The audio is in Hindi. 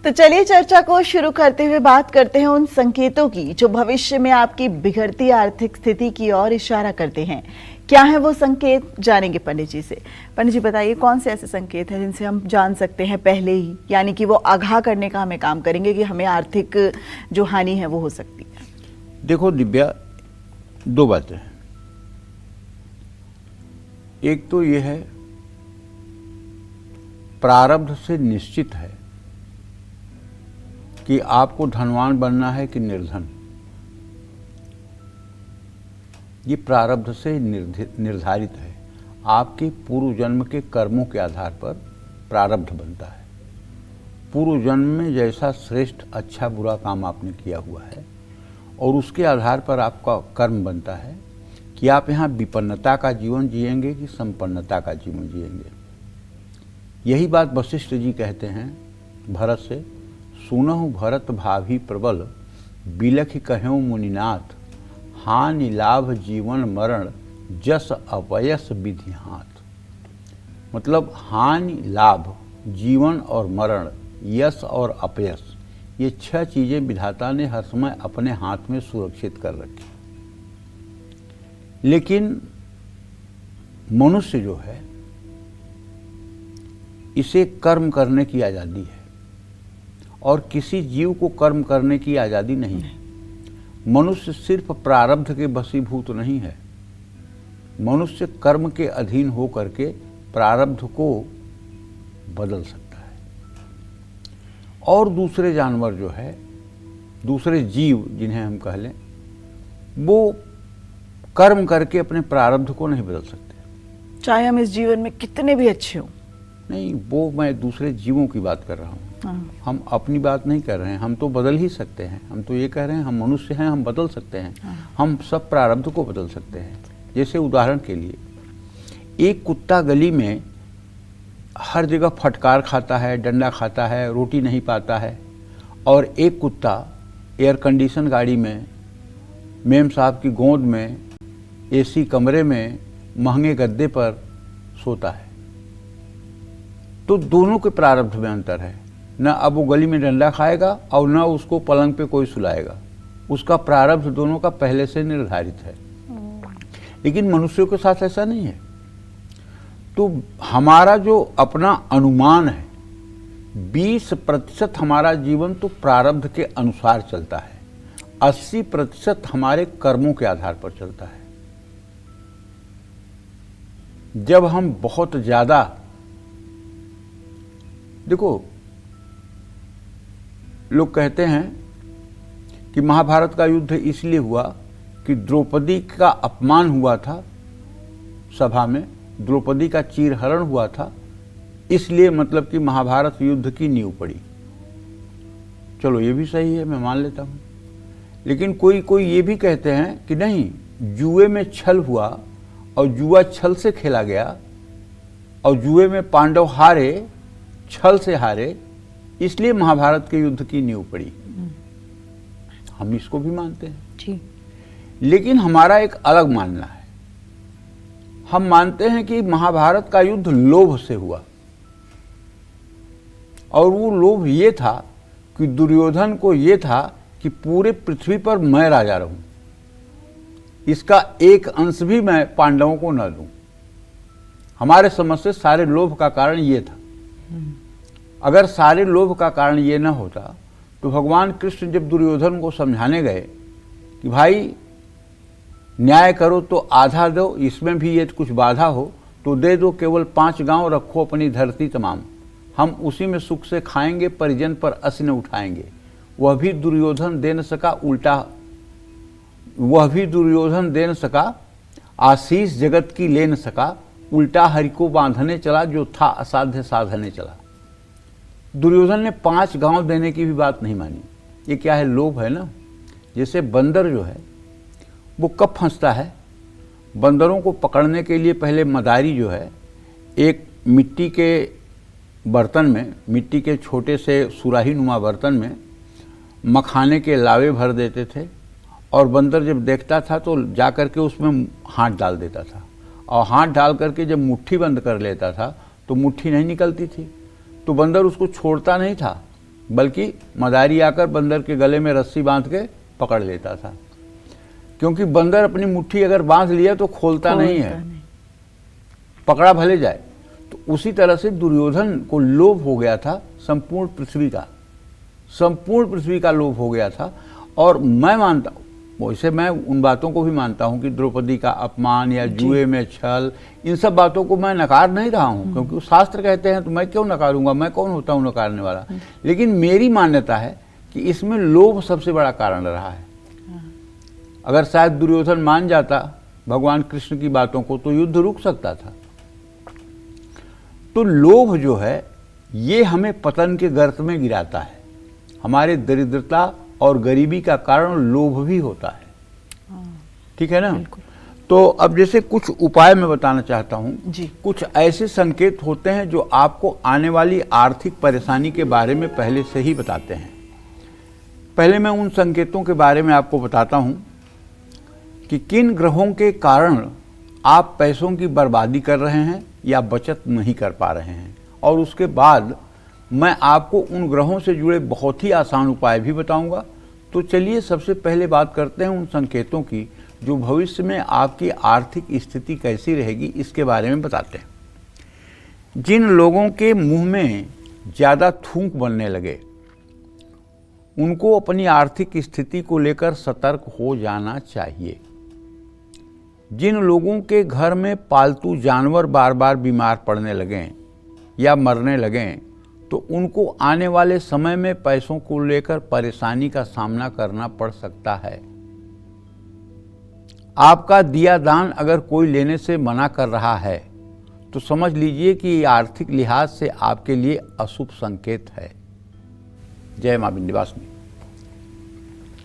तो चलिए चर्चा को शुरू करते हुए बात करते हैं उन संकेतों की जो भविष्य में आपकी बिगड़ती आर्थिक स्थिति की ओर इशारा करते हैं। क्या है वो संकेत, जानेंगे पंडित जी से। पंडित जी बताइए, कौन से ऐसे संकेत हैं जिनसे हम जान सकते हैं पहले ही, यानी कि वो आगाह करने का हमें काम करेंगे कि हमें आर्थिक जो हानि है वो हो सकती है। देखो दिव्या, दो बातें हैं। एक तो ये है, प्रारब्ध से निश्चित है कि आपको धनवान बनना है कि निर्धन। ये प्रारब्ध से निर्धारित है। आपके पूर्व जन्म के कर्मों के आधार पर प्रारब्ध बनता है। पूर्व जन्म में जैसा श्रेष्ठ अच्छा बुरा काम आपने किया हुआ है और उसके आधार पर आपका कर्म बनता है कि आप यहाँ विपन्नता का जीवन जिएंगे कि संपन्नता का जीवन जिएंगे। यही बात वशिष्ठ जी कहते हैं भरत से, सुनहु भरत भाभी प्रबल, बिलखि कहें मुनिनाथ, हानि लाभ जीवन मरण, जस अपयस विधि हाथ। मतलब हानि लाभ, जीवन और मरण, यश और अपयस, ये 6 चीजें विधाता ने हर समय अपने हाथ में सुरक्षित कर रखी। लेकिन मनुष्य जो है, इसे कर्म करने की आज़ादी है और किसी जीव को कर्म करने की आज़ादी नहीं है। मनुष्य सिर्फ प्रारब्ध के वशीभूत नहीं है। मनुष्य कर्म के अधीन हो करके प्रारब्ध को बदल सकता है। और दूसरे जानवर जो है, दूसरे जीव जिन्हें हम कह लें, वो कर्म करके अपने प्रारब्ध को नहीं बदल सकते, चाहे हम इस जीवन में कितने भी अच्छे हों। नहीं, वो मैं दूसरे जीवों की बात कर रहा हूँ। हम अपनी बात नहीं कर रहे हैं। हम तो बदल ही सकते हैं। हम तो ये कह रहे हैं हम मनुष्य हैं, हम बदल सकते हैं। हम सब प्रारब्ध को बदल सकते हैं। जैसे उदाहरण के लिए, एक कुत्ता गली में हर जगह फटकार खाता है, डंडा खाता है, रोटी नहीं पाता है, और एक कुत्ता एयर कंडीशन गाड़ी में, मेम साहब की गोद में, एसी कमरे में, महंगे गद्दे पर सोता है। तो दोनों के प्रारब्ध में अंतर है। न अब वो गली में डंडा खाएगा और न उसको पलंग पे कोई सुलाएगा। उसका प्रारब्ध दोनों का पहले से निर्धारित है। लेकिन मनुष्यों के साथ ऐसा नहीं है। तो हमारा जो अपना अनुमान है, 20% हमारा जीवन तो प्रारब्ध के अनुसार चलता है, 80% हमारे कर्मों के आधार पर चलता है। जब हम बहुत ज्यादा, देखो, लोग कहते हैं कि महाभारत का युद्ध इसलिए हुआ कि द्रौपदी का अपमान हुआ था सभा में, द्रौपदी का चीरहरण हुआ था, इसलिए मतलब कि महाभारत युद्ध की नींव पड़ी। चलो ये भी सही है, मैं मान लेता हूँ। लेकिन कोई कोई ये भी कहते हैं कि नहीं, जुए में छल हुआ और जुआ छल से खेला गया और जुए में पांडव हारे, छल से हारे, इसलिए महाभारत के युद्ध की नींव पड़ी। हम इसको भी मानते हैं जी। लेकिन हमारा एक अलग मानना है। हम मानते हैं कि महाभारत का युद्ध लोभ से हुआ, और वो लोभ ये था कि दुर्योधन को ये था कि पूरे पृथ्वी पर मैं राजा रहूं, इसका एक अंश भी मैं पांडवों को न दूं। हमारे समझ से सारे लोभ का कारण ये था। अगर सारे लोभ का कारण ये न होता तो भगवान कृष्ण जब दुर्योधन को समझाने गए कि भाई न्याय करो तो आधा दो, इसमें भी ये कुछ बाधा हो तो दे दो, केवल 5 गांव रखो अपनी धरती तमाम, हम उसी में सुख से खाएंगे, परिजन पर अन्न उठाएंगे। वह भी दुर्योधन दे न सका, उल्टा वह भी दुर्योधन दे न सका, आशीष जगत की ले न सका, उल्टा हरि को बांधने चला, जो था असाध्य साधने चला। दुर्योधन ने 5 गांव देने की भी बात नहीं मानी। ये क्या है? लोभ है ना। जैसे बंदर जो है वो कब फंसता है, बंदरों को पकड़ने के लिए पहले मदारी जो है एक मिट्टी के बर्तन में, मिट्टी के छोटे से सुराही नुमा बर्तन में मखाने के लावे भर देते थे, और बंदर जब देखता था तो जा कर के उसमें हाथ डाल देता था, और हाथ डाल करके जब मुट्ठी बंद कर लेता था तो मुट्ठी नहीं निकलती थी, तो बंदर उसको छोड़ता नहीं था, बल्कि मदारी आकर बंदर के गले में रस्सी बांध के पकड़ लेता था, क्योंकि बंदर अपनी मुट्ठी अगर बांध लिया तो खोलता नहीं है, पकड़ा भले जाए। तो उसी तरह से दुर्योधन को लोभ हो गया था संपूर्ण पृथ्वी का लोभ हो गया था। और मैं मानता हूँ, वैसे मैं उन बातों को भी मानता हूँ कि द्रौपदी का अपमान या जुए में छल, इन सब बातों को मैं नकार नहीं रहा हूँ, क्योंकि शास्त्र कहते हैं तो मैं क्यों नकारूंगा, मैं कौन होता हूँ नकारने वाला। लेकिन मेरी मान्यता है कि इसमें लोभ सबसे बड़ा कारण रहा है। अगर शायद दुर्योधन मान जाता भगवान कृष्ण की बातों को तो युद्ध रुक सकता था। तो लोभ जो है ये हमें पतन के गर्त में गिराता है। हमारे दरिद्रता और गरीबी का कारण लोभ भी होता है, ठीक है ना। तो अब जैसे कुछ उपाय मैं बताना चाहता हूँ। कुछ ऐसे संकेत होते हैं जो आपको आने वाली आर्थिक परेशानी के बारे में पहले से ही बताते हैं। पहले मैं उन संकेतों के बारे में आपको बताता हूँ कि किन ग्रहों के कारण आप पैसों की बर्बादी कर रहे हैं या बचत नहीं कर पा रहे हैं, और उसके बाद मैं आपको उन ग्रहों से जुड़े बहुत ही आसान उपाय भी बताऊंगा। तो चलिए सबसे पहले बात करते हैं उन संकेतों की जो भविष्य में आपकी आर्थिक स्थिति कैसी रहेगी इसके बारे में बताते हैं। जिन लोगों के मुंह में ज़्यादा थूक बनने लगे उनको अपनी आर्थिक स्थिति को लेकर सतर्क हो जाना चाहिए। जिन लोगों के घर में पालतू जानवर बार बार बीमार पड़ने लगें या मरने लगें तो उनको आने वाले समय में पैसों को लेकर परेशानी का सामना करना पड़ सकता है। आपका दिया दान अगर कोई लेने से मना कर रहा है तो समझ लीजिए कि ये आर्थिक लिहाज से आपके लिए अशुभ संकेत है। जय मां विंध्यवासिनी।